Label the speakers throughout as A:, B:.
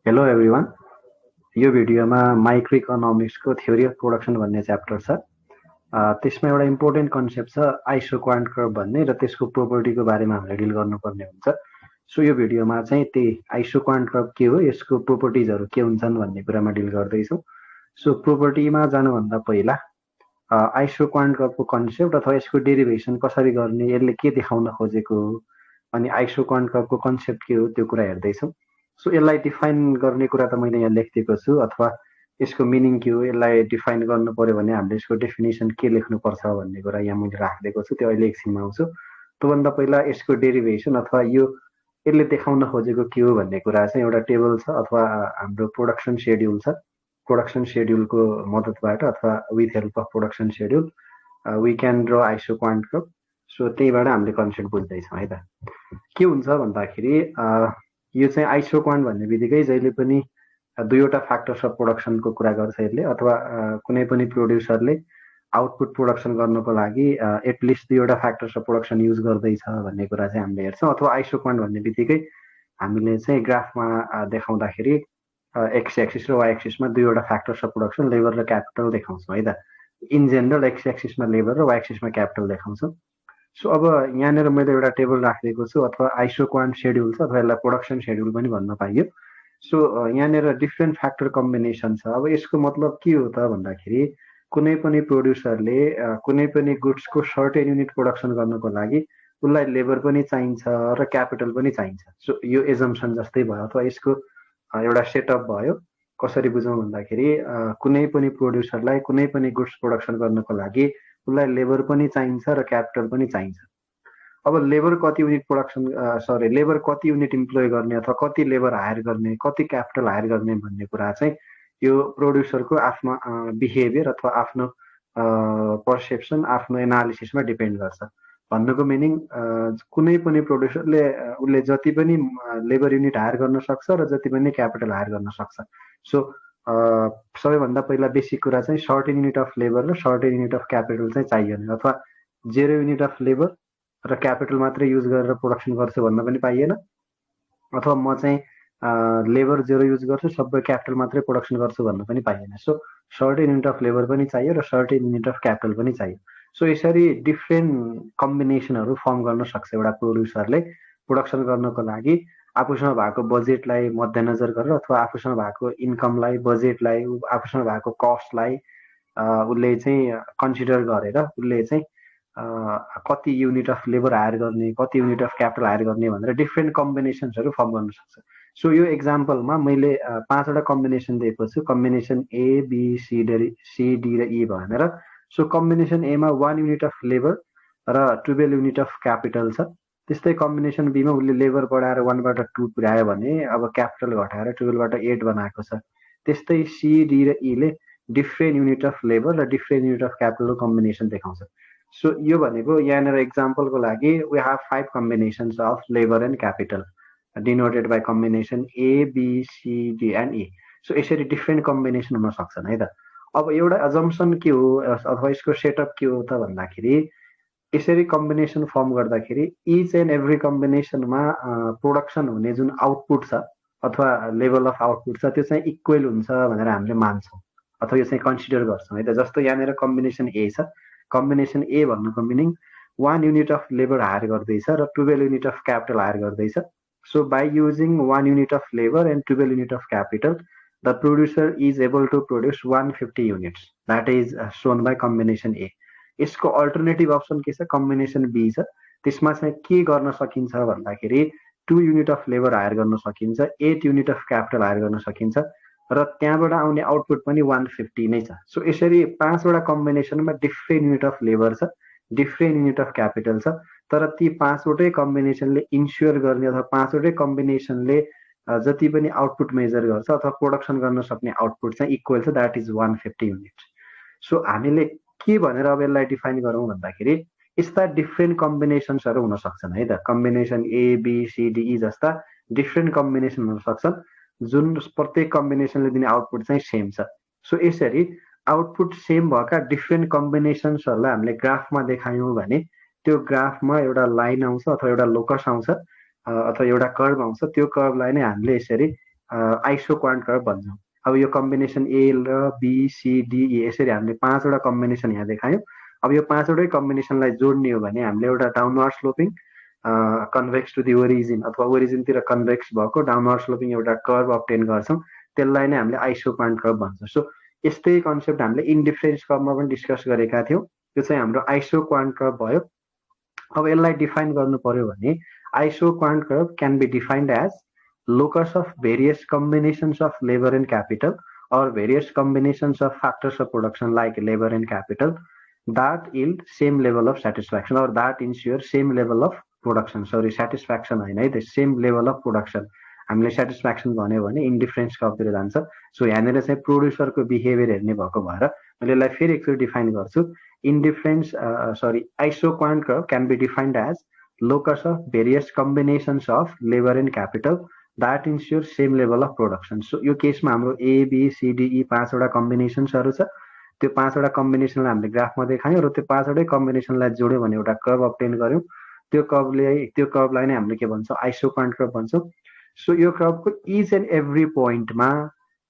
A: Hello everyone. यो भिडियोमा micro इकोनोमिक्सको theory of production भन्ने च्याप्टर छ। त्यसमा एउटा इम्पोर्टेन्ट कन्सेप्ट छ आइसो क्वान्ट कर्भ भन्ने, र त्यसको प्रोपर्टीको बारेमा हामीले डिल गर्नुपर्ने हुन्छ। सो यो भिडियोमा चाहिँ त्यही आइसो क्वान्ट कर्भ के हो, यसको प्रोपर्टिजहरू के हुन्छन् भन्ने कुरामा डिल गर्दैछौँ। सो प्रोपर्टीमा जानुभन्दा पहिला आइसो क्वान्ट कर्भको कन्सेप्ट अथवा यसको डेरिभेसन कसरी गर्ने, यसले के देखाउन खोजेको हो, अनि आइसो क्वान्ट कर्भको कन्सेप्ट के हो, त्यो कुरा हेर्दैछौँ। सो यसलाई डिफाइन गर्ने कुरा त मैले यहाँ लेखिदिएको छु, अथवा यसको मिनिङ के हो, यसलाई डिफाइन गर्नु पर्यो भने हामीले यसको डेफिनेसन के लेख्नुपर्छ भन्ने कुरा यहाँ मैले राखिदिएको छु। त्यो अहिले एकछिनमा आउँछु। त्योभन्दा पहिला यसको डेरिभेसन अथवा यसले देखाउन खोजेको के हो भन्ने कुरा चाहिँ एउटा टेबल छ अथवा हाम्रो प्रोडक्सन सेड्युल छ। प्रोडक्सन सेड्युलको मद्दतबाट अथवा with help of production schedule we can draw iso quant curve. So त्यहीबाट हामीले कन्सेप्ट बुझ्दैछौँ है त। के हुन्छ भन्दाखेरि यो चाहिँ आइसो क्वान्ट भन्ने बित्तिकै जहिले पनि दुईवटा फ्याक्टर्स अफ प्रोडक्सनको कुरा गर्छ यसले, अथवा कुनै पनि प्रोड्युसरले आउटपुट प्रोडक्सन गर्नको लागि एटलिस्ट दुईवटा फ्याक्टर्स अफ प्रोडक्सन युज गर्दैछ भन्ने कुरा चाहिँ हामीले हेर्छौँ। अथवा आइसो क्वान्ट भन्ने बित्तिकै हामीले चाहिँ ग्राफमा देखाउँदाखेरि एक्स एक्सिस र वाइ एक्सिसमा दुईवटा फ्याक्टर्स अफ प्रोडक्सन लेबर र क्यापिटल देखाउँछौँ है त। इन जेनरल एक्स एक्सिसमा लेबर र वाइ एक्सिसमा क्यापिटल देखाउँछौँ। सो अब यहाँनिर मैले एउटा टेबल राखिदिएको छु, अथवा आइसो क्वान्ट सेड्युल छ, अथवा यसलाई प्रोडक्सन सेड्युल पनि भन्न पाइयो। सो यहाँनिर डिफ्रेन्ट फ्याक्टर कम्बिनेसन छ। अब यसको मतलब के हो त भन्दाखेरि कुनै पनि प्रोड्युसरले कुनै पनि गुड्सको सर्टेन युनिट प्रोडक्सन गर्नको लागि उसलाई लेबर पनि चाहिन्छ र क्यापिटल पनि चाहिन्छ। सो यो एजम्सन जस्तै भयो, अथवा यसको एउटा सेटअप भयो। कसरी बुझौँ भन्दाखेरि कुनै पनि प्रोड्युसरलाई कुनै पनि गुड्स प्रोडक्सन गर्नको लागि उसलाई लेबर पनि चाहिन्छ र क्यापिटल पनि चाहिन्छ। अब लेबर कति युनिट लेबर कति युनिट इम्प्लोय गर्ने, अथवा कति लेबर हायर गर्ने, कति क्यापिटल हायर गर्ने भन्ने कुरा चाहिँ यो प्रोड्युसरको आफ्नो बिहेभियर अथवा आफ्नो पर्सेप्सन, आफ्नो एनालिसिसमा डिपेन्ड गर्छ। भन्नुको मिनिङ कुनै पनि प्रोड्युसरले उसले जति पनि लेबर युनिट हायर गर्न सक्छ र जति पनि क्यापिटल हायर गर्न सक्छ। सो सबैभन्दा पहिला बेसिक कुरा चाहिँ सर्टेन युनिट अफ लेबर र सर्टेन युनिट अफ क्यापिटल चाहिँ चाहिएन, अथवा 0 युनिट अफ लेबर र क्यापिटल मात्रै युज गरेर प्रोडक्सन गर्छु भन्न पनि पाइएन, अथवा म चाहिँ लेबर 0 युज गर्छु सबै क्यापिटल मात्रै प्रोडक्सन गर्छु भन्न पनि पाइएन। So certain unit of labour पनि चाहियो र सर्टेन युनिट अफ क्यापिटल पनि चाहियो। सो यसरी डिफ्रेन्ट कम्बिनेसनहरू फर्म गर्न सक्छ एउटा प्रोड्युसरले प्रोडक्सन गर्नको लागि। आफूसँग भएको बजेटलाई मध्यनजर गरेर, अथवा आफूसँग भएको इन्कमलाई, बजेटलाई, आफूसँग भएको कस्टलाई उसले चाहिँ कन्सिडर गरेर उसले चाहिँ कति युनिट अफ लेबर हायर गर्ने, कति युनिट अफ क्यापिटल हायर गर्ने भनेर डिफ्रेन्ट कम्बिनेसन्सहरू फर्म गर्न सक्छ। सो यो एक्जाम्पलमा मैले 5वटा कम्बिनेसन दिएको छु, combination A, B, C, D र ई भनेर। सो कम्बिनेसन एमा 1 युनिट अफ लेबर र 12 युनिट अफ क्यापिटल छ। त्यस्तै कम्बिनेसन बीमा उसले लेबर बढाएर 1 बाट 2 पुर्यायो भने अब क्यापिटल घटाएर 12 बाट 8 बनाएको छ। त्यस्तै सी, डी र ईले डिफ्रेन्ट युनिट अफ लेबर र डिफ्रेन्ट युनिट अफ क्यापिटलको कम्बिनेसन देखाउँछ। सो यो भनेको यहाँनिर एक्जाम्पलको लागि we have 5 combinations of labour and capital denoted by combination A, B, C, D and E. So यसरी डिफ्रेन्ट कम्बिनेसन हुन सक्छन् है त। अब एउटा अजम्सन के हो अथवा यसको सेटअप के हो त भन्दाखेरि यसरी कम्बिनेसन फर्म गर्दाखेरि इच एन्ड एभ्री कम्बिनेसनमा प्रोडक्सन हुने जुन आउटपुट छ अथवा लेभल अफ आउटपुट छ त्यो चाहिँ इक्वल हुन्छ भनेर हामीले मान्छौँ, अथवा यो चाहिँ कन्सिडर गर्छौँ है त। जस्तो यहाँनिर कम्बिनेसन ए छ। कम्बिनेसन ए भन्नुको meaning 1 unit of labour higher गर्दैछ र 12 युनिट अफ क्यापिटल हायर गर्दैछ। So by using 1 unit of labour and 12 unit of capital the producer is able to produce 150 units. That is shown by combination ए। यसको alternative option के छ, combination be छ। त्यसमा चाहिँ के गर्न सकिन्छ भन्दाखेरि 2 युनिट अफ लेबर हायर गर्न सकिन्छ, 8 युनिट अफ क्यापिटल हायर गर्न सकिन्छ, र त्यहाँबाट आउने आउटपुट पनि 150 नै छ। सो यसरी 5वटा कम्बिनेसनमा डिफ्रेन्ट युनिट अफ लेबर छ, डिफ्रेन्ट युनिट अफ क्यापिटल छ, तर ती 5वटै कम्बिनेसनले इन्स्योर गर्ने अथवा 5वटै कम्बिनेसनले जति पनि आउटपुट मेजर गर्छ अथवा प्रोडक्सन गर्न सक्ने आउटपुट चाहिँ इक्वल छ, द्याट इज 150 युनिट। सो हामीले के भनेर अब यसलाई डिफाइन गरौँ भन्दाखेरि यस्ता डिफ्रेन्ट कम्बिनेसन्सहरू हुन सक्छन् है त। Combination A, B, C, D, E जस्ता डिफ्रेन्ट कम्बिनेसन हुन सक्छन् जुन प्रत्येक कम्बिनेसनले दिने आउटपुट चाहिँ सेम छ। सो यसरी आउटपुट सेम भएका डिफ्रेन्ट कम्बिनेसन्सहरूलाई हामीले ग्राफमा देखायौँ भने त्यो ग्राफमा एउटा लाइन आउँछ, अथवा एउटा लोकस आउँछ, अथवा एउटा कर्भ आउँछ। त्यो कर्भलाई नै हामीले यसरी आइसो क्वान्ट कर्व भन्छौँ। अब यो कम्बिनेसन ए र बी सी डी ई यसरी हामीले 5 वटा कम्बिनेसन यहाँ देखायौँ। अब यो 5 वटै कम्बिनेसनलाई जोड्ने हो भने हामीले एउटा downward sloping convex to the origin अथवा ओरिजिनतिर कन्भेक्स भएको डाउनवर्ड स्लोपिङ एउटा कर्व अब्टेन गर्छौँ। त्यसलाई नै हामीले आइसो क्वान्ट कर्व भन्छौँ। सो यस्तै कन्सेप्ट हामीले इन्डिफरेन्स कर्वमा पनि डिस्कस गरेका थियौँ। यो चाहिँ हाम्रो आइसो क्वान्ट कर्व भयो। अब यसलाई डिफाइन गर्नु पर्यो भने iso quant curve can be defined as locus of various combinations of labor and capital or various combinations of factors of production like labor and capital that yield same level of satisfaction or that ensure same level of production. Sorry, satisfaction होइन है, the same level of production. हामीले satisfaction भन्यो भने indifference कर्वतिर जान्छ। So यहाँनिर चाहिँ प्रोड्युसरको behaviour हेर्ने भएको भएर मैले यसलाई फेरि एकचोटि डिफाइन गर्छु। Iso quant curve can be defined as locus of various combinations of labor and capital that ensure same level of production. So यो केसमा हाम्रो A B C D E 5 वटा कम्बिनेसन्सहरू छ। त्यो 5 वटा कम्बिनेसनलाई हामीले ग्राफमा देखायौँ र त्यो 5 वटै कम्बिनेसनलाई जोड्यो भने एउटा कर्व अब्टेन गर्यौँ। त्यो कर्वलाई नै हामीले के भन्छौँ, आइसो क्वान्ट कर्व भन्छौँ। सो यो कर्वको इच एन्ड एभ्री पोइन्टमा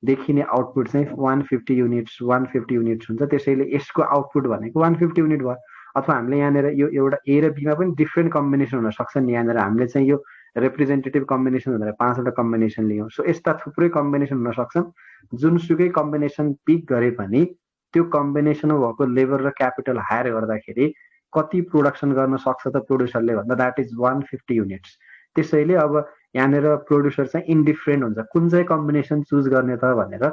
A: देखिने आउटपुट चाहिँ 150 युनिट्स हुन्छ। त्यसैले यसको आउटपुट भनेको 150 युनिट भयो। अथवा हामीले यहाँनिर यो एउटा ए र बीमा पनि डिफ्रेन्ट कम्बिनेसन हुन सक्छन्। यहाँनिर हामीले चाहिँ यो रिप्रेजेन्टेटिभ कम्बिनेसन भनेर 5 वटा कम्बिनेसन लियौँ। सो यस्ता थुप्रै कम्बिनेसन हुन सक्छन्। जुनसुकै कम्बिनेसन पिक गरे पनि त्यो कम्बिनेसनमा भएको लेबर र क्यापिटल हायर गर्दाखेरि कति प्रोडक्सन गर्न सक्छ त प्रोड्युसरले भन्दा द्याट इज 150 युनिट्स। त्यसैले अब यहाँनिर प्रोड्युसर चाहिँ इन्डिफरेन्ट हुन्छ कुन चाहिँ कम्बिनेसन चुज गर्ने त भनेर।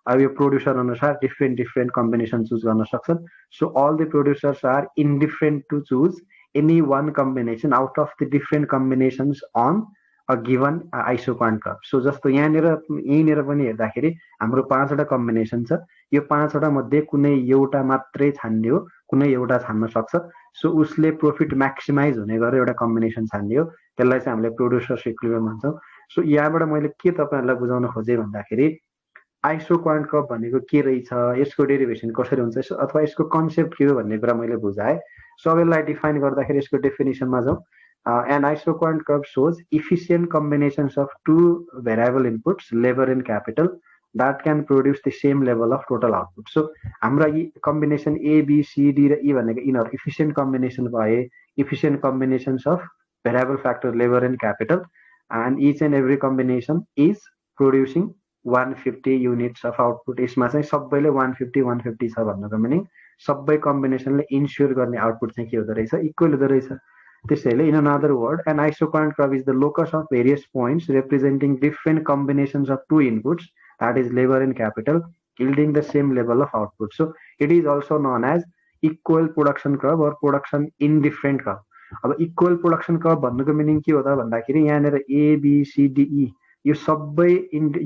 A: अब यो प्रोड्युसर अनुसार डिफ्रेन्ट कम्बिनेसन चुज गर्न सक्छन्। So all the producers are indifferent to choose any one combination out of the different combinations on a given iso quant curve. So जस्तो यहीँनिर पनि हेर्दाखेरि हाम्रो 5 वटा कम्बिनेसन छ। यो 5 वटा मध्ये कुनै एउटा मात्रै छान्ने हो, कुनै एउटा छान्न सक्छ। सो उसले प्रॉफिट म्याक्सिमाइज हुने गरेर एउटा कम्बिनेसन छान्ने हो, त्यसलाई चाहिँ हामीले प्रोड्युसर्स इक्विलिब्रियम भन्छौँ। सो यहाँबाट मैले के तपाईहरुलाई बुझाउन खोजेँ भन्दाखेरि आइसो क्वान्ट कर्व भनेको के रहेछ, यसको डेरिभेसन कसरी हुन्छ अथवा यसको कन्सेप्ट के हो भन्ने कुरा मैले बुझाएँ। सो अब यसलाई डिफाइन गर्दाखेरि यसको डेफिनेसनमा जाउँ। An isoquant curve shows efficient combinations of two variable inputs, labor and capital, that can produce the same level of total output. So, हाम्रा combination A, B, C, D र E भनेको यिनीहरू efficient combination भए, efficient combinations of variable factor, labor and capital, and each and every combination is producing 150 units of output. यसमा चाहिँ सबैले 150 छ भन्नुको मिनिङ सबै कम्बिनेसनले इन्स्योर गर्ने आउटपुट चाहिँ के हुँदो रहेछ, इक्वल हुँदो रहेछ। त्यसैले in another word, an isoquant curve is the locus of various points representing different combinations of two inputs, that is labor and capital, yielding the same level of output. So it is also known as equal production curve or production indifferent curve. अब equal production curve भन्नुको meaning के हो त भन्दाखेरि यहाँनिर A, B, C, D, E यो सबै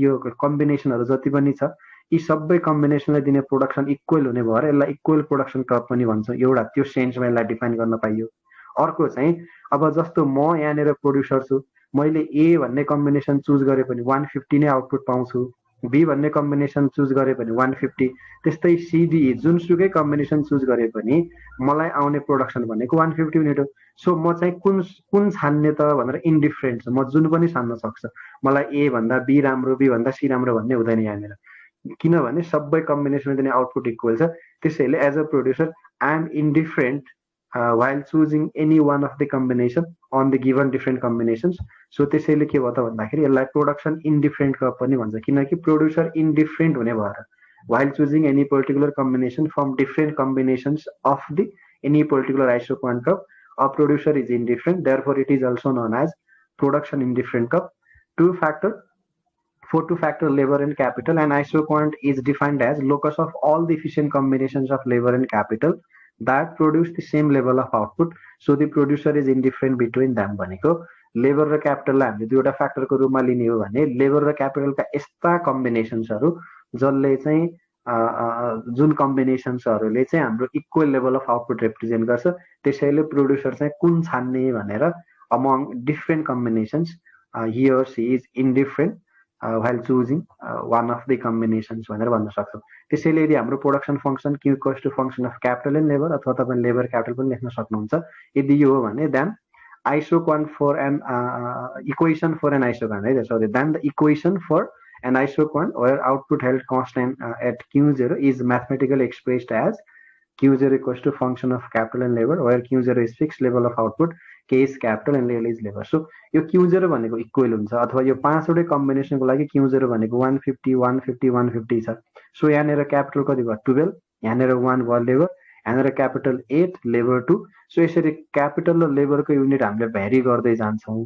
A: यो कम्बिनेसनहरु जति पनि छ यी सबै कम्बिनेसनलाई दिने प्रोडक्सन इक्वल हुने भएर यसलाई इक्वल प्रोडक्सन कर्व पनि भन्छ। एउटा त्यो सेन्समा यसलाई डिफाइन गर्न पाइयो। अर्को चाहिँ अब जस्तो म यहाँनिर प्रोड्युसर छु, मैले ए भन्ने कम्बिनेसन चुज गरे पनि 150 नै आउटपुट पाउँछु, बी भन्ने कम्बिनेसन चुज गरे पनि 150, त्यस्तै सीडी जुनसुकै कम्बिनेसन चुज गरे पनि मलाई आउने प्रोडक्सन भनेको 150 युनिट हो। सो म चाहिँ कुन छान्ने त भनेर इन्डिफरेन्ट छ, म जुन पनि छान्न सक्छ। मलाई ए भन्दा बी राम्रो, बी भन्दा सी राम्रो भन्ने हुँदैन यहाँनिर, किनभने सबै कम्बिनेसनमा दिने आउटपुट इक्वल छ। त्यसैले as a producer I am indifferent while choosing any one of the combination on the given different combinations. So त्यसैले के भयो त भन्दाखेरि यसलाई प्रोडक्सन इन्डिफरेन्ट कर्व पनि भन्छ, किनकि प्रोड्युसर इन्डिफरेन्ट हुने भएर while choosing any particular combination from different combinations of the any particular isoquant curve, a producer is indifferent, therefore it is also known as production indifferent curve. For two factor labor and capital, an isoquant is defined as locus of all the efficient combinations of labor and capital that produce the same level of output. So the producer is indifferent between them भनेको labour र क्यापिटललाई हामीले दुईवटा फ्याक्टरको रूपमा लिने हो भने labour र क्यापिटलका यस्ता कम्बिनेसन्सहरू जसले चाहिँ जुन कम्बिनेसन्सहरूले चाहिँ हाम्रो equal level of output represent गर्छ, त्यसैले प्रोड्युसर चाहिँ कुन छान्ने भनेर among different combinations he or she is indifferent while choosing one of the combinations भनेर भन्न सक्छौँ। त्यसैले यदि हाम्रो production function q equals to function of capital and labour अथवा तपाईले लेबर क्यापिटल पनि लेख्न सक्नुहुन्छ। यदि यो हो भने then isoquant for an equation for an isoquant, right? Sorry, then the equation for an isoquant where output held constant at Q0 is mathematically expressed as Q0 equals to function of capital and labor, where Q0 is fixed level of output, K is capital and L is labor. So यो Q0 भनेको equal हुन्छ अथवा यो पाँचवटै कम्बिनेसनको लागि Q0 भनेको 150 150 150 छ. So यहाँनिर capital कति भयो 12, यहाँनिर 1 भयो लेबर, यहाँनिर क्यापिटल 8 लेबर 2. सो यसरी क्यापिटल र लेबरको युनिट हामीले भ्यारी गर्दै जान्छौँ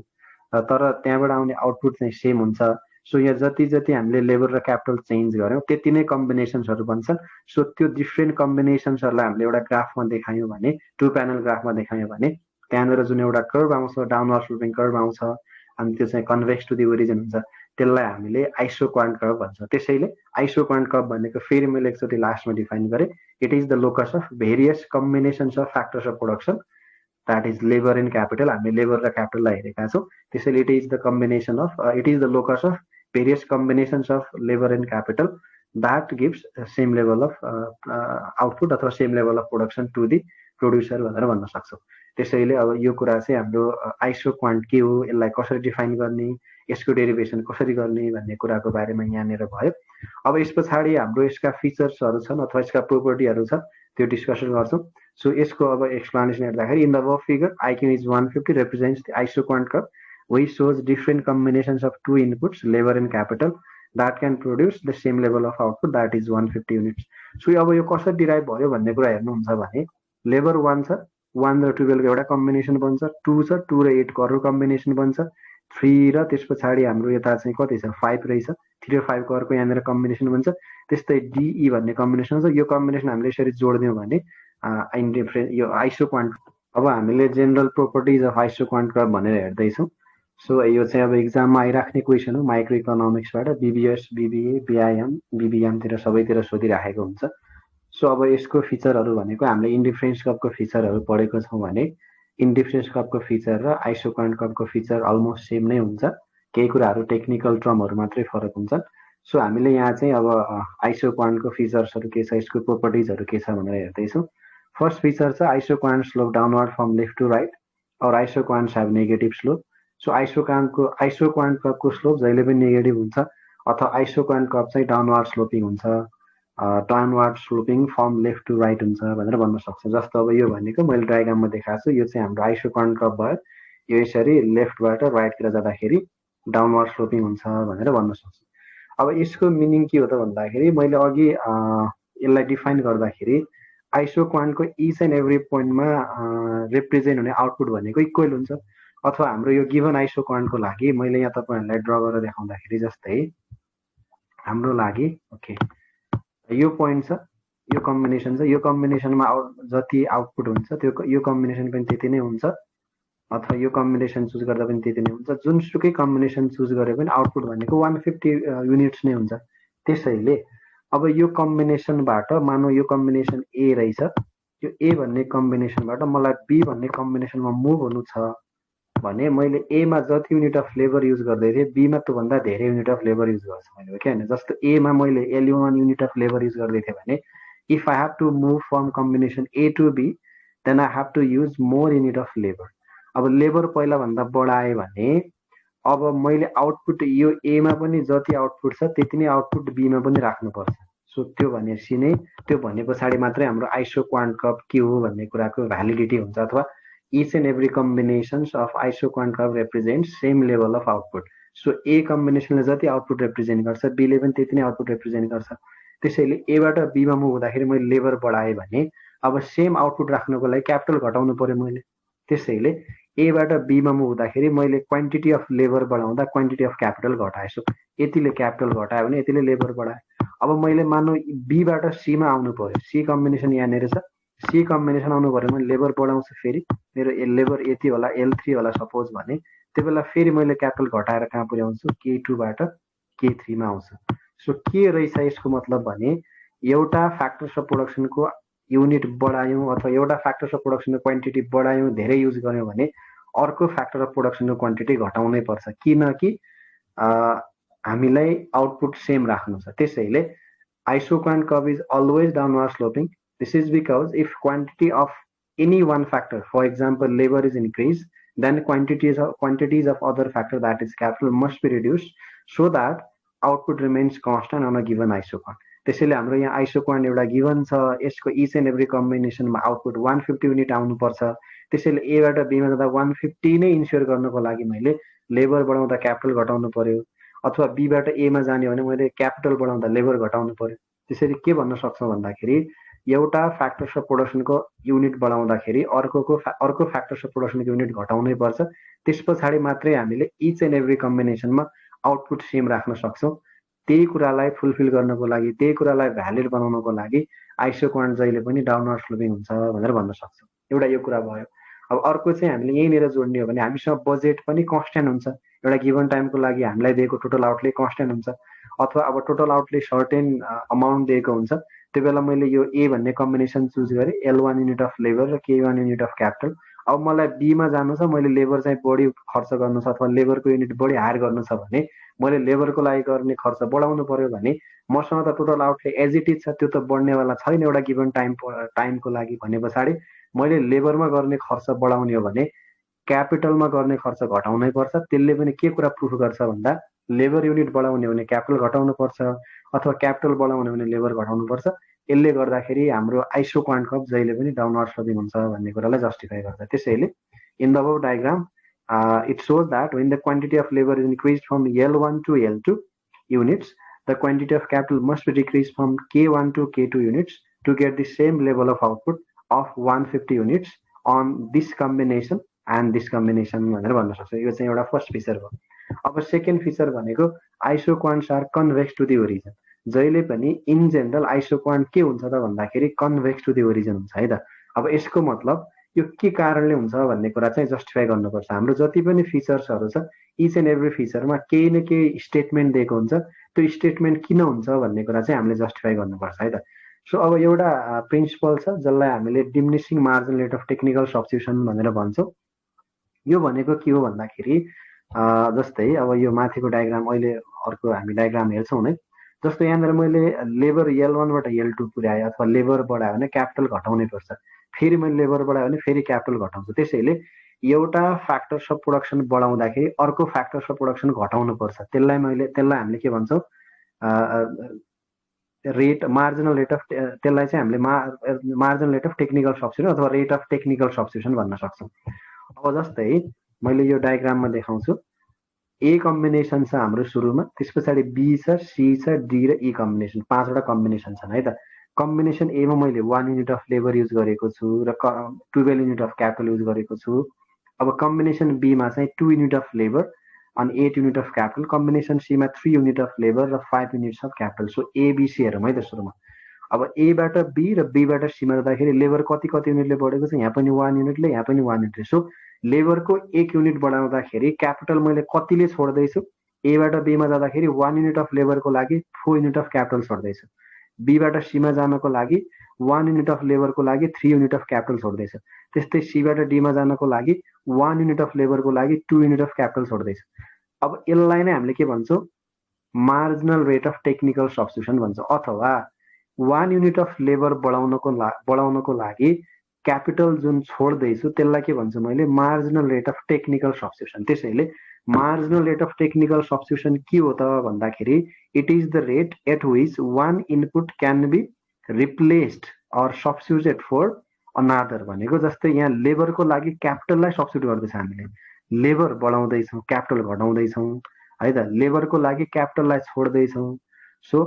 A: तर त्यहाँबाट आउने आउटपुट चाहिँ सेम हुन्छ. सो यहाँ जति जति हामीले लेबर र क्यापिटल चेन्ज गर्यौँ त्यति नै कम्बिनेसन्सहरू बन्छन्. सो त्यो डिफ्रेन्ट कम्बिनेसन्सहरूलाई हामीले एउटा ग्राफमा देखायौँ भने, 2 प्यानल ग्राफमा देखायौँ भने त्यहाँनिर जुन एउटा कर्भ आउँछ, डाउनवर्ड स्लोपिङ कर्भ आउँछ अनि त्यो चाहिँ कन्भेक्स टु दि ओरिजिन हुन्छ, त्यसलाई हामीले आइसोक्वान्ट कर्भ भन्छ. त्यसैले आइसोक्वान्ट कर्भ भनेको फेरि मैले एकचोटि लास्टमा डिफाइन गरेँ, it is the locus of various combinations of factors of production, that is labour and capital. हामीले लेबर र क्यापिटललाई हेरेका छौँ. त्यसैले it is the combination of it is the locus of various combinations of labor and capital that gives same level of output अथवा same level of production to the producer भनेर भन्न सक्छौँ. त्यसैले अब यो कुरा चाहिँ हाम्रो आइसोक्वान्ट के हो, यसलाई कसरी डिफाइन गर्ने, यसको डेरिभेसन कसरी गर्ने भन्ने कुराको बारेमा यहाँनिर भयो. अब यस पछाडि हाम्रो यसका फिचर्सहरू छन् अथवा यसका प्रोपर्टीहरू छ, त्यो डिस्कसन गर्छौँ. सो यसको अब एक्सप्लेनेसन हेर्दाखेरि in the above figure IQ is 150 represents the isoquant curve which shows different combinations of two inputs, labor and capital, that can produce the same level of output, that is 150 units. So अब यो कसरी derive भयो भन्ने कुरा हेर्नुहुन्छ भने labour 1 छ, 1 र 12 को एउटा कम्बिनेसन बन्छ, 2 छ, 2 र 8 को अर्को कम्बिनेसन बन्छ, 3 र त्यस पछाडि हाम्रो यता चाहिँ कति छ 5 रहेछ, 3 र 5 को अर्को यहाँनिर कम्बिनेसन बन्छ. त्यस्तै DE भन्ने कम्बिनेसन छ. यो कम्बिनेसन हामीले यसरी जोड्दियौँ भने इन्डिफरेन्ट यो आइसोक्वान्ट. अब हामीले जेनरल प्रोपर्टिज अफ आइसोक्वान्ट कर्भ भनेर हेर्दैछौँ. सो यो चाहिँ अब इक्जाममा आइराख्ने क्वेसन हो माइक्रो इकोनोमिक्सबाट, बीबीएस, बीबीए, बीआइएम, बीबीएमतिर सबैतिर सोधिराखेको हुन्छ. सो अब यसको फिचरहरू भनेको हामीले इन्डिफरेन्स कर्भको फिचरहरू पढेको छौँ भने इन्डिफरेन्स कर्भको फिचर र आइसोक्वान्ट कर्भको फिचर अलमोस्ट सेम नै हुन्छ, केही कुराहरू टेक्निकल टर्महरू मात्रै फरक हुन्छ. सो हामीले यहाँ चाहिँ अब आइसोक्वान्टको फिचर्सहरू के छ, यसको प्रोपर्टिजहरू के छ भनेर हेर्दैछौँ. फर्स्ट फिचर छ isoquant slope downward from left to right और isoquants have negative slope. So isoquant कर्भको स्लोप जहिले पनि नेगेटिभ हुन्छ अथवा आइसोक्वान्ट कर्भ चाहिँ डाउनवर्ड स्लोपिङ हुन्छ, downward sloping from left to right हुन्छ भनेर भन्न सक्छ. जस्तो अब यो भनेको मैले डायग्राममा देखाएको छु, यो चाहिँ हाम्रो आइसोक्वान्ट कर्भ भयो, यो यसरी लेफ्टबाट राइटतिर जाँदाखेरि डाउनवर्ड स्लोपिङ हुन्छ भनेर भन्न सक्छु. अब यसको मिनिङ के हो त भन्दाखेरि मैले अघि यसलाई डिफाइन गर्दाखेरि आइसोक्वान्टको इच एन्ड एभ्री पोइन्टमा रिप्रेजेन्ट हुने आउटपुट भनेको इक्वल हुन्छ. अथवा हाम्रो यो गिभन आइसोक्वान्टको लागि मैले यहाँ तपाईँहरूलाई ड्र गरेर देखाउँदाखेरि जस्तै हाम्रो लागि ओके यो पोइन्ट छ, यो कम्बिनेसन छ, यो कम्बिनेसनमा जति आउटपुट हुन्छ त्यो यो कम्बिनेसन पनि त्यति नै हुन्छ अथवा यो कम्बिनेसन चुज गर्दा पनि त्यति नै हुन्छ. जुनसुकै कम्बिनेसन चुज गरे पनि आउटपुट भनेको 150 युनिट्स नै हुन्छ. त्यसैले अब यो कम्बिनेसनबाट मानौ यो कम्बिनेसन ए रहेछ, यो ए भन्ने कम्बिनेसनबाट मलाई बी भन्ने कम्बिनेसनमा मुभ हुनु छ भने मैले एमा जति युनिट अफ लेबर युज गर्दै थिएँ बीमा त्योभन्दा धेरै युनिट अफ लेबर युज गर्छु मैले, हो कि होइन. जस्तो एमा मैले L1 unit of labour use गर्दै थिएँ भने if I have to move from combination A to B then I have to use more unit of labour. अब लेबर पहिलाभन्दा बढाएँ भने अब मैले आउटपुट यो एमा पनि जति आउटपुट छ त्यति नै आउटपुट बीमा पनि राख्नुपर्छ. सो त्यो भनेपछि नै त्यो भने पछाडि मात्रै हाम्रो आइसोक्वान्ट कर्भ के हो भन्ने कुराको भ्यालिडिटी हुन्छ अथवा each and every combinations of isoquant curve represents same level of output. So A combination ले जति आउटपुट रिप्रेजेन्ट गर्छ B ले पनि त्यति नै आउटपुट रिप्रेजेन्ट गर्छ. त्यसैले A बाट B मा मुभ हुँदाखेरि मैले लेबर बढाएँ भने अब सेम आउटपुट राख्नको लागि क्यापिटल घटाउनु पर्यो मैले. त्यसैले A बाट B मा मुभ हुँदाखेरि मैले क्वान्टिटी अफ लेबर बढाउँदा क्वान्टिटी अफ क्यापिटल घटाएछु. यतिले क्यापिटल घटायो भने यतिले लेबर बढाएँ. अब मैले मान्नु B बाट C मा आउनु पर्यो, C कम्बिनेसन यहाँनिर छ, C कम्बिनेसन आउनु पर्यो मैले लेबर बढाउँछु, फेरि मेरो लेबर यति होला L3 होला सपोज भने त्यो बेला फेरि मैले क्यापिटल घटाएर कहाँ पुर्याउँछु K2 बाट K3 मा आउँछु. सो के रहेछ यसको मतलब भने एउटा फ्याक्टर्स अफ प्रोडक्सनको युनिट बढायौँ अथवा एउटा फ्याक्टर्स अफ प्रोडक्सनको क्वान्टिटी बढायौँ, धेरै युज गर्यौँ भने अर्को फ्याक्टर अफ प्रोडक्सनको क्वान्टिटी घटाउनै पर्छ, किनकि हामीलाई आउटपुट सेम राख्नु छ. त्यसैले isoquant curve is always downward sloping. This is because if quantity of any one factor, for example, labor is increased, then quantities of other factor, that is capital, must be reduced so that output remains constant on a given isoquant. त्यसैले हाम्रो यहाँ isoquant एउटा given छ, यसको each and every कम्बिनेसनमा output 150 unit आउनुपर्छ। त्यसैले एबाट बीमा जाँदा 150 नै इन्स्योर गर्नको लागि मैले लेबर बढाउँदा क्यापिटल घटाउनु पर्यो, अथवा बीबाट एमा जाने भने मैले क्यापिटल बढाउँदा लेबर घटाउनु पर्यो। त्यसरी के भन्न सक्छौँ भन्दाखेरि एउटा फ्याक्टर्स अफ प्रोडक्सनको युनिट बढाउँदाखेरि अर्को फ्याक्टर्स अफ प्रोडक्सनको युनिट घटाउनै पर्छ। त्यस पछाडि मात्रै हामीले इच एन्ड एभ्री कम्बिनेसनमा आउटपुट सेम राख्न सक्छौँ। त्यही कुरालाई फुलफिल गर्नको लागि, त्यही कुरालाई भ्यालिड बनाउनको लागि आइसोक्वान्ट जहिले पनि डाउनवर्ड स्लोपिङ हुन्छ भनेर भन्न सक्छौँ। एउटा यो कुरा भयो। अब अर्को चाहिँ हामीले यहीँनिर जोड्ने हो भने हामीसँग बजेट पनि कन्स्ट्यान्ट हुन्छ। एउटा गिभन टाइमको लागि हामीलाई दिएको टोटल आउटले कन्स्ट्यान्ट हुन्छ, अथवा अब टोटल आउटले सर्टेन अमाउन्ट दिएको हुन्छ। त्यो बेला मैले यो ए भन्ने कम्बिनेसन चुज गरेँ, L1 युनिट अफ लेबर र K1 युनिट अफ क्यापिटल। अब मलाई बीमा जानु छ, मैले लेबर चाहिँ बढी खर्च गर्नु छ अथवा लेबरको युनिट बढी हायर गर्नु छ भने मैले लेबरको लागि गर्ने खर्च बढाउनु पर्यो भने मसँग त टोटल आउटले एज इट इज छ, त्यो त बढ्नेवाला छैन एउटा गिभन टाइमको लागि भने पछाडि मैले लेबरमा गर्ने खर्च बढाउने हो भने क्यापिटलमा गर्ने खर्च घटाउनै पर्छ। त्यसले पनि के कुरा प्रुफ गर्छ भन्दा लेबर युनिट बढाउने भने क्यापिटल घटाउनु पर्छ, अथवा क्यापिटल बढाउने भने लेबर घटाउनु पर्छ। यसले गर्दाखेरि हाम्रो आइसोक्वान्ट कर्भ जहिले पनि डाउनवर्ड स्लोपिङ हुन्छ भन्ने कुरालाई जस्टिफाई गर्छ। त्यसैले in the above diagram it shows that when the quantity of labor is increased from L1 to L2 units, the quantity of capital must be decreased from K1 to K2 units to get the same level of output of 150 units on this combination and this combination भनेर भन्न सक्छ। यो चाहिँ एउटा first feature हो। अब second feature भनेको isoquants are convex to the origin. जहिले पनि इन जेनरल आइसोक्वान्ट के हुन्छ त भन्दाखेरि कन्भेक्स टु द ओरिजिन हुन्छ है त। अब यसको मतलब यो के कारणले हुन्छ भन्ने कुरा चाहिँ जस्टिफाई गर्नुपर्छ। हाम्रो जति पनि फिचर्सहरू छ इच एन्ड एभ्री फिचरमा केही न केही स्टेटमेन्ट दिएको हुन्छ, त्यो स्टेटमेन्ट किन हुन्छ भन्ने कुरा चाहिँ हामीले जस्टिफाई गर्नुपर्छ है त। सो अब एउटा प्रिन्सिपल छ जसलाई हामीले diminishing marginal rate of technical substitution भनेर भन्छौँ। यो भनेको के हो भन्दाखेरि जस्तै अब यो माथिको डायग्राम अहिले अर्को हामी डायग्राम हेर्छौँ नै। जस्तो यहाँनिर मैले लेबर L1 बाट L2 पुर्याएँ अथवा लेबर बढायो भने क्यापिटल घटाउनै पर्छ, फेरि मैले लेबर बढायो भने फेरि क्यापिटल घटाउँछु। त्यसैले एउटा फ्याक्टर्स अफ प्रोडक्सन बढाउँदाखेरि अर्को फ्याक्टर्स अफ प्रोडक्सन घटाउनु पर्छ। त्यसलाई हामीले के भन्छौँ रेट मार्जिनल रेट अफ, त्यसलाई चाहिँ हामीले marginal rate of technical substitution अथवा रेट अफ टेक्निकल सब्स्टिट्युसन भन्न सक्छौँ। अब जस्तै मैले यो डायग्राममा देखाउँछु, ए कम्बिनेसन छ हाम्रो सुरुमा, त्यस पछाडि बी छ, सी छ, डी र ई कम्बिनेसन, 5 वटा कम्बिनेसन छन् है त। कम्बिनेसन एमा मैले 1 युनिट अफ लेबर युज गरेको छु र 12 युनिट अफ क्यापिटल युज गरेको छु। अब कम्बिनेसन बीमा चाहिँ 2 युनिट अफ लेबर अनि 8 unit of capital, combination Seema 3 unit of labour र 5 units of capital. So ABC हेरौँ है त सुरुमा। अब एबाट बी र बीबाट सीमा जाँदाखेरि लेबर कति युनिटले बढेको छ, यहाँ पनि 1 युनिटले, यहाँ पनि 1 युनिटले। सो लेबरको 1 युनिट बढाउँदाखेरि क्यापिटल मैले कतिले छोड्दैछु, एबाट बीमा जाँदाखेरि 1 युनिट अफ लेबरको लागि 4 युनिट अफ क्यापिटल छोड्दैछु, बीबाट सीमा जानको लागि 1 युनिट अफ लेबरको लागि 3 युनिट अफ क्यापिटल छोड्दैछु, त्यस्तै सीबाट डीमा जानको लागि 1 युनिट अफ लेबरको लागि 2 युनिट अफ क्यापिटल छोड्दैछु। अब यसलाई नै हामीले के भन्छौँ marginal rate of technical substitution भन्छ, अथवा 1 युनिट अफ लेबर बढाउनको लागि क्यापिटल जुन छोड्दैछु त्यसलाई के भन्छु मैले marginal rate of technical substitution. त्यसैले marginal rate of technical substitution के हो त भन्दाखेरि it is the rate at which one input can be replaced or substituted for another. भनेको जस्तै यहाँ लेबरको लागि क्यापिटललाई सब्स्टिट्युट गर्दैछ हामीले, लेबर बढाउँदैछौँ क्यापिटल घटाउँदैछौँ है त, लेबरको लागि क्यापिटललाई छोड्दैछौँ। सो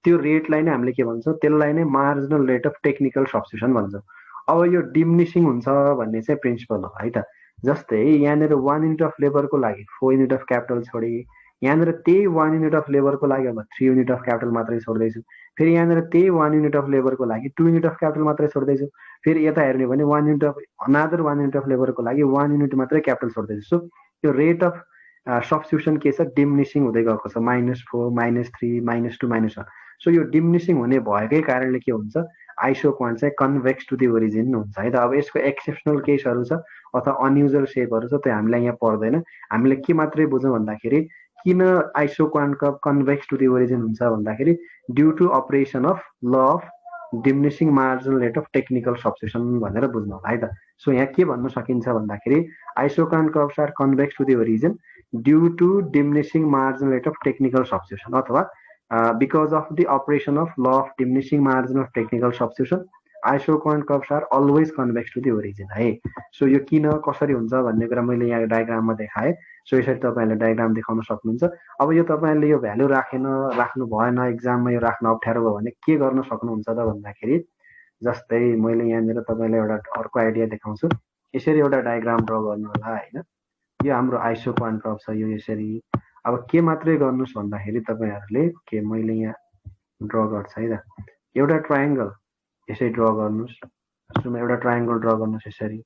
A: त्यो रेटलाई नै हामीले के भन्छौँ, त्यसलाई नै marginal rate of technical substitution भन्छौँ। अब यो डिमिनिसिङ हुन्छ भन्ने चाहिँ प्रिन्सिपल हो है त। जस्तै यहाँनिर 1 युनिट अफ लेबरको लागि 4 युनिट अफ क्यापिटल छोडेँ, यहाँनिर त्यही 1 युनिट अफ लेबरको लागि अब 3 युनिट अफ क्यापिटल मात्रै छोड्दैछु, फेरि यहाँनिर त्यही 1 युनिट अफ लेबरको लागि 2 युनिट अफ क्यापिटल मात्रै छोड्दैछु, फेरि यता हेर्ने भने 1 unit of another 1 unit of लेबरको लागि 1 युनिट मात्रै क्यापिटल छोड्दैछु। सो यो रेट अफ सब्स्टिट्युसन के छ डिमिनिसिङ हुँदै गएको छ, -4 -3 -2 -1। सो यो डिमिनिसिङ हुने भएकै कारणले के हुन्छ आइसोक्वान्ट चाहिँ कन्भेक्स टु द ओरिजिन हुन्छ है त। अब यसको एक्सेप्सनल केसहरू छ अथवा अनयुजुअल सेपहरू छ, त्यो हामीलाई यहाँ पर्दैन। हामीले के मात्रै बुझौँ भन्दाखेरि किन isoquant curve convex to the origin हुन्छ भन्दाखेरि due to operation of law of diminishing marginal rate of technical substitution भनेर बुझ्नु होला है त। सो यहाँ के भन्न सकिन्छ भन्दाखेरि isoquant curves are convex to the origin due to diminishing marginal rate of technical substitution अथवा because of the operation of law of diminishing margin of technical substitution isoquant curves are always convex to the origin है। So यो किन कसरी हुन्छ भन्ने कुरा मैले यहाँ डायग्राममा देखाएँ। सो यसरी तपाईँहरूले डायग्राम देखाउन सक्नुहुन्छ। अब यो तपाईँहरूले यो भ्यालु राख्नु भएन, एक्जाममा यो राख्न अप्ठ्यारो भयो भने के गर्न सक्नुहुन्छ त भन्दाखेरि जस्तै मैले यहाँनिर तपाईँलाई एउटा अर्को आइडिया देखाउँछु। यसरी एउटा डायग्राम ड्र गर्नु होला होइन। यो हाम्रो आइसोकरेन्ट कर्व छ, यो यसरी। अब के मात्रै गर्नुहोस् भन्दाखेरि तपाईँहरूले के मैले यहाँ ड्र गर्छ है त, एउटा ट्रायङ्गल यसरी ड्र गर्नुहोस्। सुरुमा एउटा ट्रायङ्गल ड्र गर्नुहोस् यसरी।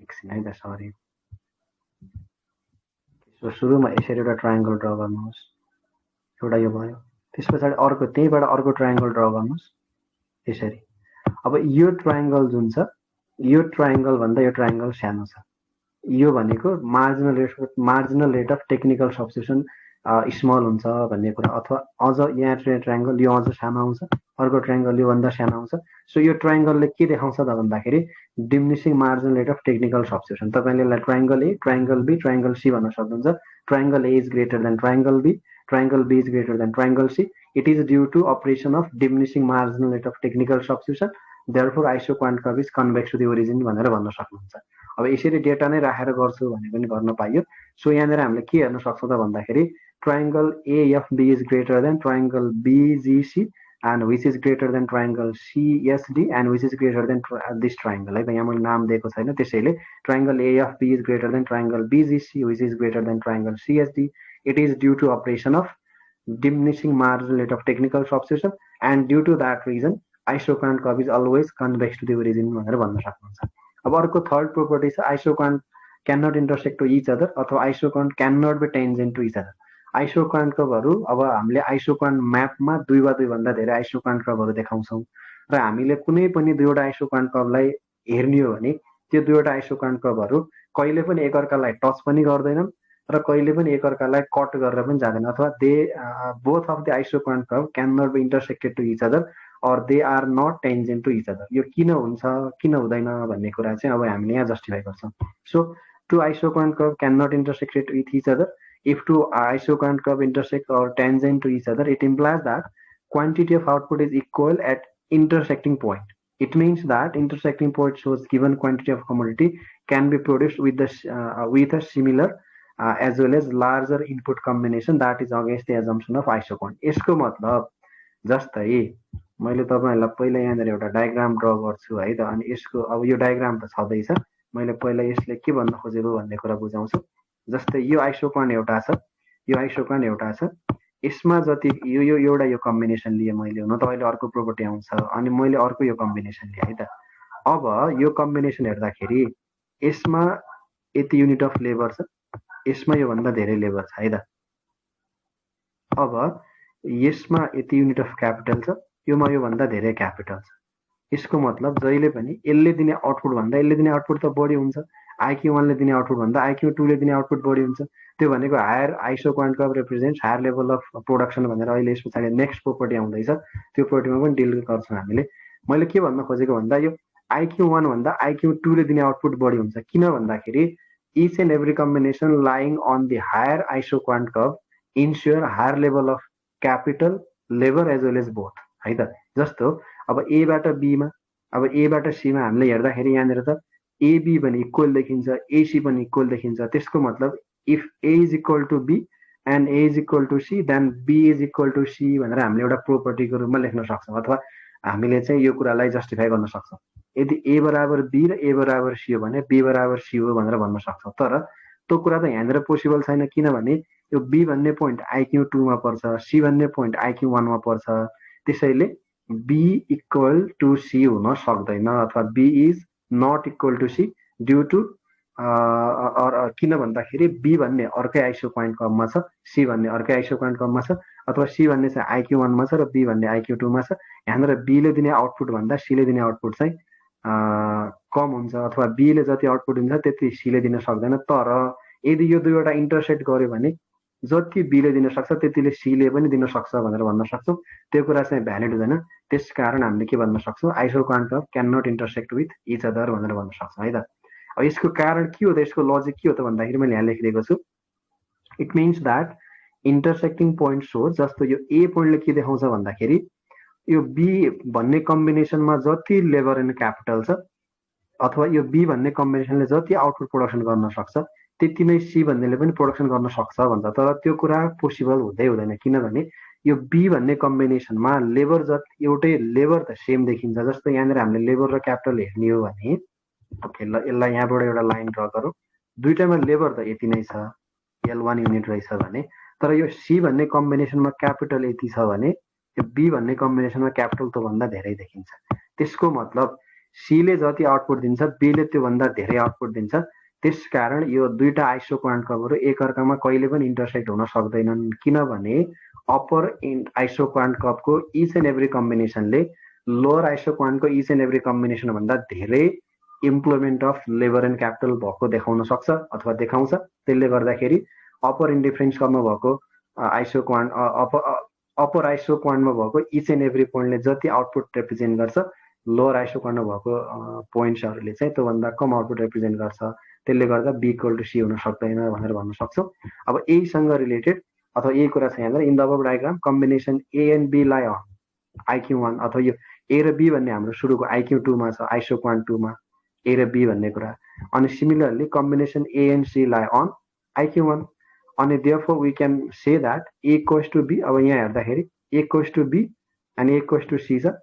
A: एकछिन है त, सरी। सो सुरुमा यसरी एउटा ट्रायङ्गल ड्र गर्नुहोस्, एउटा यो भयो। त्यस पछाडि अर्को त्यहीबाट अर्को ट्रायङ्गल ड्र गर्नुहोस् यसरी। अब यो ट्रायङ्गल जुन छ, यो ट्रायङ्गल भन्दा यो ट्रायङ्गल सानो छ। यो भनेको marginal rate of technical substitution small हुन्छ भन्ने कुरा। अथवा अझ यहाँ ट्रायङ्गल यो अझ सानो आउँछ, अर्को ट्रायङ्गल योभन्दा सानो आउँछ। सो यो ट्रायङ्गलले के देखाउँछ त भन्दाखेरि diminishing marginal rate of technical substitution. तपाईँले यसलाई triangle A, triangle B, triangle C भन्न सक्नुहुन्छ। Triangle A is greater than triangle B, triangle B is greater than triangle C. It is due to operation of diminishing marginal rate of technical substitution, therefore isoquant curve is convex to the origin भनेर भन्न सक्नुहुन्छ। अब यसरी data नै राखेर गर्छु भने पनि गर्न पाइयो। सो यहाँनिर हामीले के हेर्न सक्छौँ त भन्दाखेरि triangle AFB is greater than triangle BGC and which is greater than triangle CSD and which is greater than this triangle है त। यहाँ मैले नाम दिएको छैन, त्यसैले triangle AFB is greater than triangle BGC which is greater than triangle CSD. It is due to operation of diminishing marginal rate of technical substitution and due to that reason isochronic curve is always convex to the origin भनेर भन्न सक्नुहुन्छ। अब अर्को third property छ isochronic cannot intersect to each other अथवा isochronic cannot be tangent to each other। आइसोकरेन्ट कर्वहरू अब हामीले आइसोकरेन्ट म्यापमा 2 वा 2 भन्दा धेरै आइसोकरेन्ट कर्वहरू देखाउँछौँ र हामीले कुनै पनि दुईवटा आइसोकरेन्ट कर्वलाई हेर्ने हो भने त्यो दुईवटा आइसोकरेन्ट कर्वहरू कहिले पनि एकअर्कालाई टच पनि गर्दैनन् र कहिले पनि एकअर्कालाई कट गरेर पनि जाँदैन। अथवा they both of the isoquant curve can not be intersected to each other or they are not tangent to each other. यो किन हुन्छ किन हुँदैन भन्ने कुरा चाहिँ अब हामीले यहाँ जस्टिफाई गर्छौँ। So two isoquant curve can not intersected with each other. If two isochronic curve intersect or tangent to each other, it implies that quantity of output is equal at intersecting point. It means that intersecting point shows given quantity of commodity can be produced with a similar as well as larger input combination that is against the assumption of isochronic. यसको मतलब जस्तै मैले तपाईहरुलाई पहिला यहाँनिर एउटा diagram draw गर्छु है त। अनि यसको अब यो डायग्राम त छदैछ, मैले पहिला यसले के भन्न खोजेको भन्ने कुरा बुझाउँछु। जस्तै यो आइसोकरेन्ट एउटा छ, यो आइसोकरेन्ट एउटा छ, यसमा जति यो एउटा यो कम्बिनेसन लिए मैले, हुन त अहिले अर्को प्रोपर्टी आउँछ अनि मैले अर्को यो कम्बिनेसन लिए है त। अब यो कम्बिनेसन हेर्दाखेरि यसमा यति युनिट अफ लेबर छ, यसमा यो भन्दा धेरै लेबर छ है त। अब यसमा यति युनिट अफ क्यापिटल छ, योमा यो भन्दा धेरै क्यापिटल छ। यसको मतलब जहिले पनि यसले दिने आउटपुट भन्दा यसले दिने आउटपुट त बढी हुन्छ। IQ1 ले दिने आउटपुट भन्दा IQ2 ले दिने आउटपुट बढी हुन्छ। त्यो भनेको higher isoquant curve represents higher level of production भनेर अहिले यस पछाडि नेक्स्ट प्रोपर्टी आउँदैछ, त्यो प्रोपर्टीमा पनि डिल गर्छौँ हामीले। मैले के भन्न खोजेको भन्दा यो IQ1 भन्दा IQ2 ले दिने आउटपुट बढी हुन्छ। किन भन्दाखेरि each and every combination lying on the higher isochronic curve ensure higher level of capital, labor as well as both है त। जस्तो अब A बाट B मा, अब A बाट C मा हामीले हेर्दाखेरि यहाँनिर त AB पनि इक्वल देखिन्छ, AC पनि इक्वल देखिन्छ। त्यसको मतलब if A is equal to B and A is equal to C then B is equal to C भनेर हामीले एउटा प्रोपर्टीको रूपमा लेख्न सक्छौँ अथवा हामीले चाहिँ यो कुरालाई जस्टिफाई गर्न सक्छौँ। यदि A बराबर B र A बराबर C हो भने B बराबर C हो भनेर भन्न सक्छौँ। तर त्यो कुरा त यहाँनिर पोसिबल छैन, किनभने यो B भन्ने पोइन्ट IQ2 मा पर्छ, C भन्ने पोइन्ट IQ1 मा पर्छ। त्यसैले B इक्वल टु C हुन सक्दैन अथवा B is not equal to C due to किन भन्दाखेरि B भन्ने अर्कै आइसोकरेन्ट कर्वमा छ, C भन्ने अर्कै आइसोकरेन्ट कर्वमा छ, अथवा C भन्ने चाहिँ IQ1 मा छ र B भन्ने IQ2 मा छ। यहाँनिर B ले दिने आउटपुट भन्दा C ले दिने आउटपुट चाहिँ कम हुन्छ अथवा B ले जति आउटपुट दिन्छ त्यति C ले दिन सक्दैन। तर यदि यो दुईवटा इन्टरसेक्ट गर्यो भने जति B ले दिन सक्छ त्यतिले C ले पनि दिन सक्छ भनेर भन्न सक्छौँ। त्यो कुरा चाहिँ भ्यालिड हुँदैन। त्यसकारण हामीले के भन्न सक्छौँ, isoquant curve can not intersect with each other भनेर भन्न सक्छौँ है त। अब यसको कारण के हो त, यसको लजिक के हो त भन्दाखेरि मैले यहाँ लेखिदिएको छु। It means that intersecting point source जस्तो यो ए पोइन्टले के देखाउँछ भन्दाखेरि यो बी भन्ने कम्बिनेसनमा जति लेबर एन्ड क्यापिटल छ अथवा यो बी भन्ने कम्बिनेसनले जति आउटपुट प्रोडक्सन गर्न सक्छ त्यति नै सी भन्नेले पनि प्रोडक्सन गर्न सक्छ भन्छ। तर त्यो कुरा पोसिबल हुँदै हुँदैन, किनभने यो बी भन्ने कम्बिनेसनमा लेबर जति एउटै लेबर त सेम देखिन्छ। जस्तो यहाँनिर हामीले लेबर र क्यापिटल हेर्ने हो भने यसलाई यहाँबाट एउटा लाइन ड्र गरौँ, दुईटामा लेबर त यति नै छ, L1 युनिट रहेछ भने, तर यो सी भन्ने कम्बिनेसनमा क्यापिटल यति छ भने यो बी भन्ने कम्बिनेसनमा क्यापिटल त्योभन्दा धेरै देखिन्छ। त्यसको मतलब सीले जति आउटपुट दिन्छ बीले त्योभन्दा धेरै आउटपुट दिन्छ। त्यसकारण यो दुईटा आइसो क्वान्ट कर्वहरू एकअर्कामा कहिले पनि इन्टरसेक्ट हुन सक्दैनन्, किनभने अप्पर आइसो क्वान्ट कर्वको इच एन्ड एभ्री कम्बिनेसनले लोअर आइसो क्वान्टको इच एन्ड एभ्री कम्बिनेसन भन्दा धेरै employment of labour and capital भएको देखाउन सक्छ अथवा देखाउँछ। त्यसले गर्दाखेरि अप्पर इन्डिफरेन्स कर्वमा भएको आइसो क्वान्ट अप्पर आइसो क्वान्टमा भएको इच एन्ड एभ्री पोइन्टले जति आउटपुट रिप्रेजेन्ट गर्छ लोअर आइसो क्वान्टमा भएको पोइन्ट्सहरूले चाहिँ त्योभन्दा कम आउटपुट रिप्रेजेन्ट गर्छ। त्यसले गर्दा बी इक्वल टु सी हुन सक्दैन भनेर भन्न सक्छौँ। अब यहीसँग रिलेटेड अथवा यही कुरा छ यहाँनिर in the above diagram combination A and B लाई अन IQ1 अथवा यो ए र बी भन्ने हाम्रो सुरुको IQ2 मा छ, आइसो क्वान्ट 2 मा ए र बी भन्ने कुरा। अनि similarly combination A and C लाई अन IQ1 अनि therefore we can say that A equals to B. अब यहाँ हेर्दाखेरि A equals to B and A equals to C छ।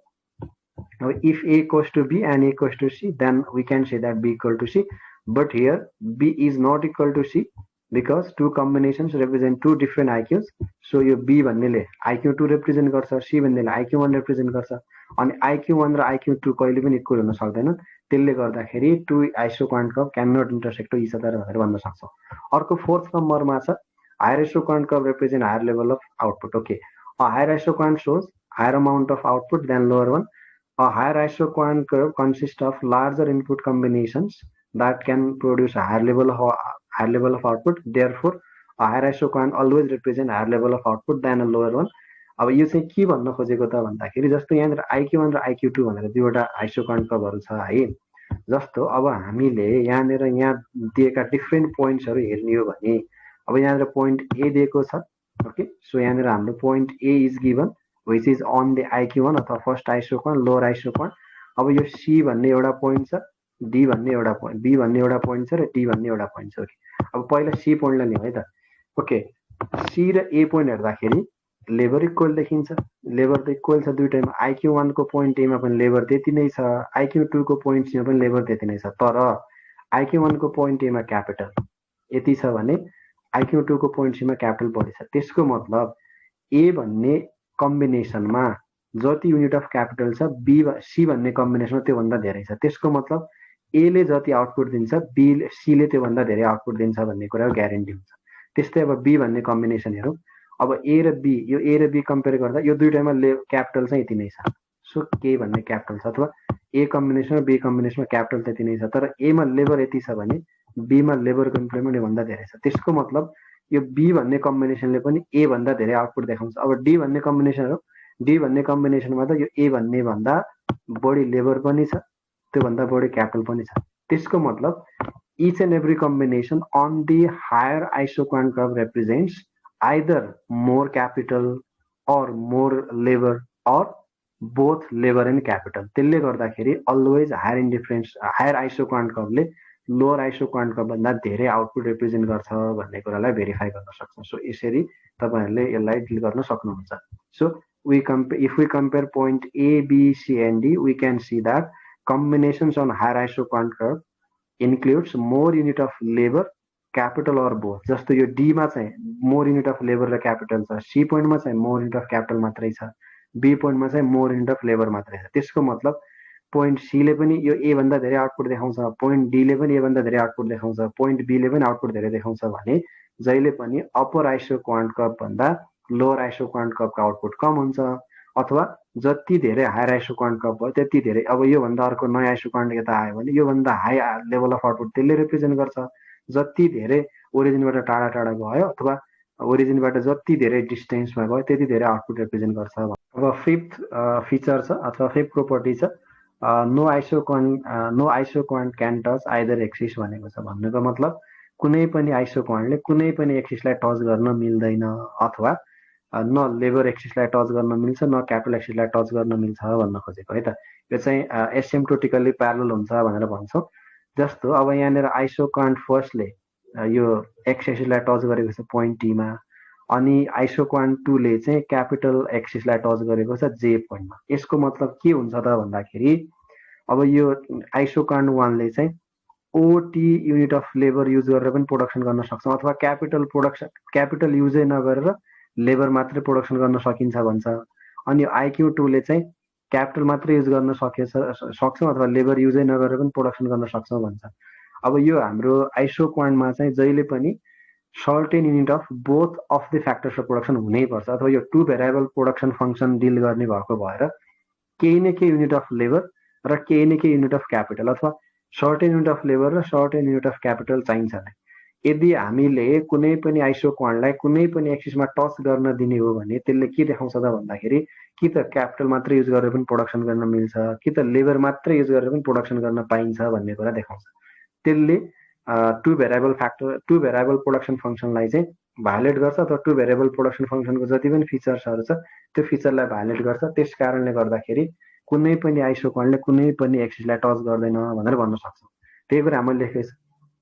A: अब if A equals to B and A equals to C then we can say that B equal to C, but here B is not equal to C because two combinations represent two different IQs. So यो B भन्नेले IQ2 represent गर्छ, C भन्नेले IQ1 represent गर्छ, अनि IQ1 र IQ2 कहिले पनि equal हुन सक्दैनन्। त्यसले गर्दाखेरि two iso quant curve can not intersect each other भनेर भन्न सक्छौँ। अर्को फोर्थ नम्बरमा छ higher iso quant curve represent higher level of output. Okay, a higher iso quant shows higher amount of output than lower one. A higher iso quant curve consists of larger input combinations that can produce a higher level of output. Therefore a higher iso quant always represent higher level of output than a lower one. अब यो चाहिँ के भन्न खोजेको त भन्दाखेरि जस्तो यहाँनिर IQ1 र IQ2 भनेर दुईवटा आइसो क्वान्ट कर्वहरू छ है। जस्तो अब हामीले यहाँनिर यहाँ दिएका डिफ्रेन्ट पोइन्ट्सहरू हेर्ने हो भने अब यहाँनिर पोइन्ट ए दिएको छ। ओके, सो यहाँनिर हाम्रो point A is given which is on the IQ1 अथवा first iso quant lower iso quant. अब यो सी भन्ने एउटा पोइन्ट छ, डी भन्ने एउटा पोइन्ट, बी भन्ने एउटा पोइन्ट छ र डी भन्ने एउटा पोइन्ट छ। ओके, अब पहिला सी पोइन्टलाई लिउँ है त। ओके, सी र ए पोइन्ट हेर्दाखेरि लेबर इक्वल देखिन्छ, लेबर त इक्वल छ दुईटैमा। IQ1 को पोइन्ट एमा पनि लेबर त्यति नै छ, IQ2 को पोइन्ट सीमा पनि लेबर त्यति नै छ, तर IQ1 को पोइन्ट एमा क्यापिटल यति छ भने IQ2 को पोइन्ट सीमा क्यापिटल बढी छ। त्यसको मतलब ए भन्ने कम्बिनेसनमा जति युनिट अफ क्यापिटल छ बी सी भन्ने कम्बिनेसनमा त्योभन्दा धेरै छ। त्यसको मतलब ए ले जति आउटपुट दिन्छ बी सीले त्योभन्दा धेरै आउटपुट दिन्छ भन्ने कुरा ग्यारेन्टी हुन्छ। त्यस्तै अब बी भन्ने कम्बिनेसन हेरौँ, अब ए र बी, यो ए र बी कम्पेयर गर्दा यो दुईटामा क्यापिटल चाहिँ यति नै छ, सो के भन्ने क्यापिटल छ, अथवा ए कम्बिनेसन र बी कम्बिनेसनमा क्यापिटल त्यति नै छ, तर एमा लेबर यति छ भने बीमा लेबरको इम्प्लोइमेन्ट योभन्दा धेरै छ। त्यसको मतलब यो बी भन्ने कम्बिनेसनले पनि ए भन्दा धेरै आउटपुट देखाउँछ। अब डी भन्ने कम्बिनेसन हो, डी भन्ने कम्बिनेसनमा त यो ए भन्ने भन्दा बढी लेबर पनि छ, त्योभन्दा बढी क्यापिटल पनि छ। त्यसको मतलब each and every combination on the higher isoquant curve represents either more capital or more labor or both labor and capital. त्यसले गर्दाखेरि always higher indifference higher isoquant curve ले lower isoquant curve भन्दा धेरै output represent गर्छ भन्ने कुरालाई verify गर्न सक्छौं। सो यसरी तपाईहरुले यसलाई डिल गर्न सक्नुहुन्छ। So if we compare point A, B, C and D, we can see that combinations on higher isoquant curve includes more unit of labor, capital or both. जस्तो यो D मा चाहिँ more unit of labor र capital छ, C point मा चाहिँ more unit of capital मात्रै छ, B point मा चाहिँ more unit of labor मात्रै छ। त्यसको मतलब point C ले पनि यो A भन्दा धेरै आउटपुट देखाउँछ, point D ले पनि A भन्दा धेरै आउटपुट देखाउँछ, point B ले पनि आउटपुट धेरै देखाउँछ भने जहिले पनि अप्पर आइसोक्वान्ट कर्व भन्दा लोअर आइसोक्वान्ट कर्वको आउटपुट कम हुन्छ, अथवा जति धेरै हायर आइसोक्वान्ट कर्व भयो त्यति धेरै अब यो भन्दा अर्को नयाँ आइसोक्वान्ट यता आयो भने यो भन्दा हाई लेभल अफ आउटपुट त्यसले रिप्रेजेन्ट गर्छ। जति धेरै ओरिजिनबाट टाढा टाढा गयो अथवा ओरिजिनबाट जति धेरै डिस्टेन्समा गयो त्यति धेरै आउटपुट रिप्रेजेन्ट गर्छ। अब फिफ्थ फिचर छ अथवा फिफ्थ प्रोपर्टी छ no isoquant can touch either axis भनेको छ। भन्नुको मतलब कुनै पनि आइसो क्वान्टले कुनै पनि एक्सिसलाई टच गर्न मिल्दैन, अथवा न लेबर एक्सिसलाई टच गर्न मिल्छ न क्यापिटल एक्सिसलाई टच गर्न मिल्छ भन्न खोजेको है त। यो चाहिँ एसिम्प्टोटिकल्ली प्यारलल हुन्छ भनेर भन्छौँ। जस्तो अब यहाँनिर आइसो क्वान्ट फर्स्टले यो एक्स एक्सिसलाई टच गरेको छ पोइन्ट टीमा, अनि आइसो क्वान्ट टूले चाहिँ क्यापिटल एक्सिसलाई टच गरेको छ जे पोइन्टमा। यसको मतलब के हुन्छ त भन्दाखेरि अब यो आइसो क्वान्ट वानले चाहिँ OT unit of labour use गरेर पनि प्रोडक्सन गर्न सक्छौँ, अथवा क्यापिटल युजै नगरेर लेबर मात्रै प्रोडक्सन गर्न सकिन्छ भन्छ। अनि आइक्यू टूले चाहिँ क्यापिटल मात्रै युज गर्न सक्छौँ अथवा लेबर युजै नगरेर पनि प्रोडक्सन गर्न सक्छौँ भन्छ। अब यो हाम्रो आइसो क्वान्टमा चाहिँ जहिले पनि certain unit of both of the factors of production हुनैपर्छ, अथवा यो two variable production function deal गर्ने भएको भएर केही न केही युनिट अफ लेबर र केही न केही युनिट अफ क्यापिटल, अथवा सर्टेन युनिट अफ लेबर र सर्टेन युनिट अफ क्यापिटल चाहिन्छ नै। यदि हामीले कुनै पनि आइसो क्वान्टलाई कुनै पनि एक्सिसमा टच गर्न दिने हो भने त्यसले के देखाउँछ त भन्दाखेरि कि त क्यापिटल मात्रै युज गरेर पनि प्रोडक्सन गर्न मिल्छ, कि त लेबर मात्रै युज गरेर पनि प्रोडक्सन गर्न पाइन्छ भन्ने कुरा देखाउँछ। त्यसले टु भेरिएबल प्रोडक्सन फङ्सनलाई चाहिँ भायोलेट गर्छ, अथवा टु भेरिएबल प्रोडक्सन फङ्सनको जति पनि फिचर्सहरू छ त्यो फिचरलाई भायोलेट गर्छ। त्यस कारणले गर्दाखेरि कुनै पनि आइसो क्वान्टले कुनै पनि एक्सिसलाई टच गर्दैन भनेर भन्न सक्छौँ। त्यही कुरा मैले लेखेको छु।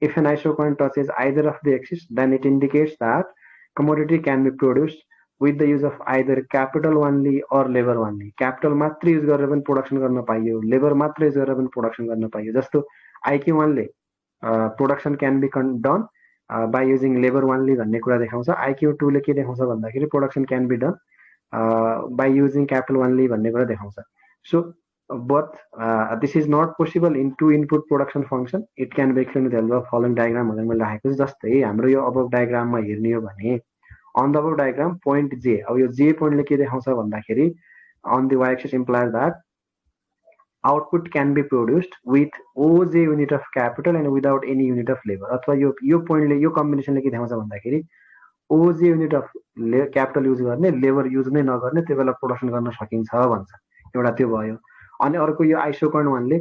A: If an isoquant touches either of the axis, then it indicates that commodity can be produced with the use of either capital only or labor only. Capital मात्र युज गरेर पनि प्रोडक्सन गर्न पाइयो, लेबर मात्र युज गरेर पनि production गर्न पाइयो। जस्तो आइक्यू वानले production can be done by using labour only भन्ने कुरा देखाउँछ। आइक्यू टूले के देखाउँछ भन्दाखेरि production can be done by using capital only भन्ने कुरा देखाउँछ। So but this is not possible in two input production function. It can be explained with the help of following diagram भनेर मैले राखेको छु। जस्तै हाम्रो यो अबव डायग्राममा हेर्ने हो भने on the above diagram point J, अब यो जे पोइन्टले के देखाउँछ भन्दाखेरि on the Y axis implies that output can be produced with OJ unit of capital and without any unit of labour. अथवा यो पोइन्टले यो कम्बिनेसनले के देखाउँछ भन्दाखेरि OJ unit of capital use गर्ने लेबर युज नै नगर्ने त्यो बेला प्रोडक्सन गर्न सकिन्छ भन्छ। एउटा त्यो भयो। अनि अर्को यो आइसो क्वान्ट वानले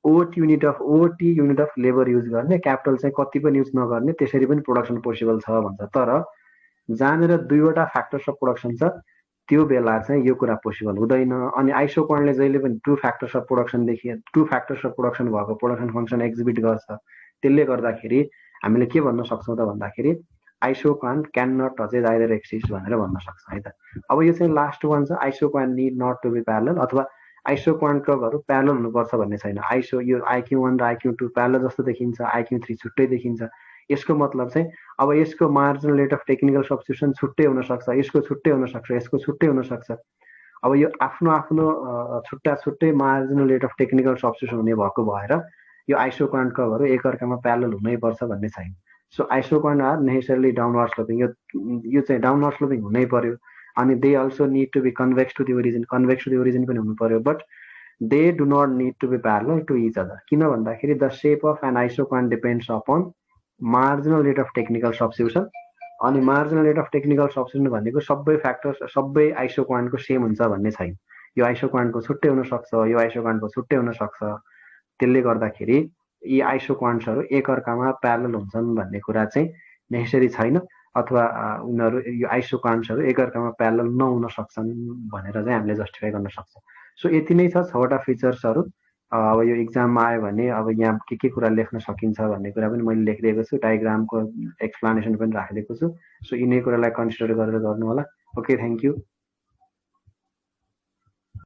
A: OT unit of labour use गर्ने, क्यापिटल चाहिँ कति पनि युज नगर्ने, त्यसरी पनि प्रोडक्सन पोसिबल छ भन्छ। तर जहाँनिर दुईवटा फ्याक्टर्स अफ प्रोडक्सन छ त्यो बेला चाहिँ यो कुरा पोसिबल हुँदैन। अनि आइसो क्वान्टले जहिले पनि टु फ्याक्टर्स अफ प्रोडक्सन भएको प्रोडक्सन फङ्सन एक्जिबिट गर्छ। त्यसले गर्दाखेरि हामीले के भन्न सक्छौँ त भन्दाखेरि iso quant can not touches either axis भनेर भन्न सक्छौँ है त। अब यो चाहिँ लास्ट वान छ, iso quant need not to be parallel, अथवा आइसो क्वान्ट कर्भहरू प्यारलल हुनुपर्छ भन्ने छैन। यो आइक्यू वान र आइक्यू टू प्यारलल जस्तो देखिन्छ, आइक्यू थ्री छुट्टै देखिन्छ। यसको मतलब चाहिँ अब यसको marginal rate of technical substitution छुट्टै हुनसक्छ, यसको छुट्टै हुनसक्छ, यसको छुट्टै हुनसक्छ। अब यो आफ्नो आफ्नो छुट्टा छुट्टै marginal rate of technical substitution हुने भएको भएर यो आइसो क्वान्ट कर्भहरू एकअर्कामा प्यारलल हुनैपर्छ भन्ने छैन। So isoquant are necessarily downward sloping, यो चाहिँ डाउनवर्ड स्लोपिङ हुनै पर्यो। अनि they also need to be convex to the origin पनि हुनु पर्यो, but they do not need to be parallel to each other. किन भन्दाखेरि the shape of an isoquant depends upon marginal rate of technical substitution. अनि marginal rate of technical substitution भनेको सबै factors सबै iso क्वान्टको same हुन्छ भन्ने छैन। यो आइसो क्वान्टको छुट्टै हुनसक्छ, यो आइसो क्वान्टको छुट्टै हुनसक्छ। त्यसले गर्दाखेरि यी आइसो क्वान्ट्सहरू एकअर्कामा प्यारलल हुन्छन् भन्ने कुरा चाहिँ नेसेसरी छैन, अथवा उनीहरू यो आइसो क्वान्ट्सहरू एकअर्कामा प्यारलल नहुन सक्छन् भनेर चाहिँ हामीले जस्टिफाई गर्न सक्छौँ। सो यति नै छ 6वटा फिचर्सहरू। अब यो इक्जाममा आयो भने अब यहाँ के कुरा लेख्न सकिन्छ भन्ने कुरा पनि मैले लेखिदिएको छु, डायग्रामको एक्सप्लानेसन पनि राखिदिएको छु। सो यिनै कुरालाई कन्सिडर गरेर गर्नु होला। Okay, thank you.